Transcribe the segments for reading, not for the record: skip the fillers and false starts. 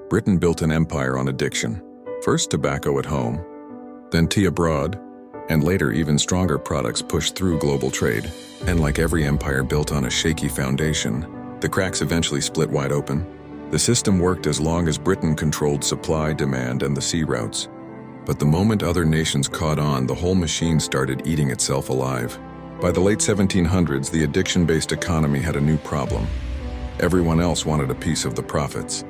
Britain built an empire on addiction. First tobacco at home, then tea abroad, and later even stronger products pushed through global trade. And like every empire built on a shaky foundation, the cracks eventually split wide open. The system worked as long as Britain controlled supply, demand, and the sea routes. But the moment other nations caught on, the whole machine started eating itself alive. By the late 1700s, the addiction-based economy had a new problem. Everyone else wanted a piece of the profits.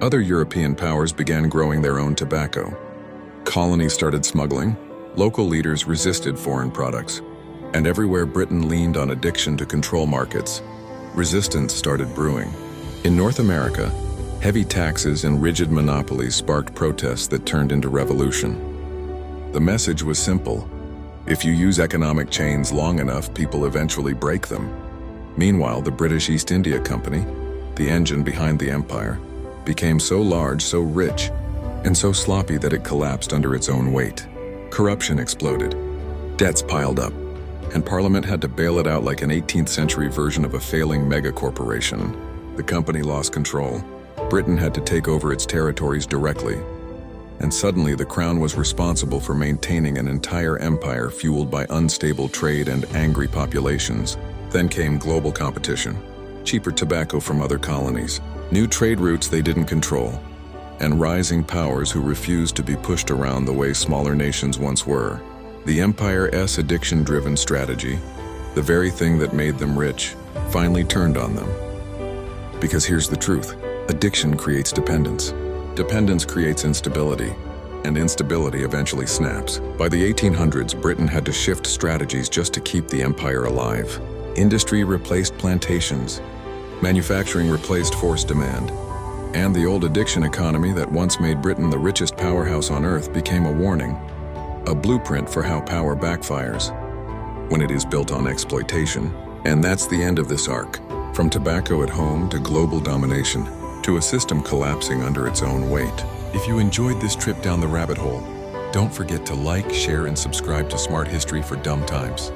Other European powers began growing their own tobacco. Colonies started smuggling, local leaders resisted foreign products, and everywhere Britain leaned on addiction to control markets, resistance started brewing. In North America, heavy taxes and rigid monopolies sparked protests that turned into revolution. The message was simple: if you use economic chains long enough, people eventually break them. Meanwhile, the British East India Company, the engine behind the empire, became so large, so rich, and so sloppy that it collapsed under its own weight. Corruption exploded, debts piled up, and Parliament had to bail it out like an 18th century version of a failing mega-corporation. The company lost control. Britain had to take over its territories directly, and suddenly the Crown was responsible for maintaining an entire empire fueled by unstable trade and angry populations. Then came global competition, cheaper tobacco from other colonies, new trade routes they didn't control, and rising powers who refused to be pushed around the way smaller nations once were. The empire's addiction-driven strategy, the very thing that made them rich, finally turned on them. Because here's the truth: addiction creates dependence. Dependence creates instability, and instability eventually snaps. By the 1800s, Britain had to shift strategies just to keep the empire alive. Industry replaced plantations, manufacturing replaced forced demand, and the old addiction economy that once made Britain the richest powerhouse on earth became a warning, a blueprint for how power backfires when it is built on exploitation. And that's the end of this arc. From tobacco at home to global domination, to a system collapsing under its own weight. If you enjoyed this trip down the rabbit hole, don't forget to like, share, and subscribe to Smart History for Dumb Times.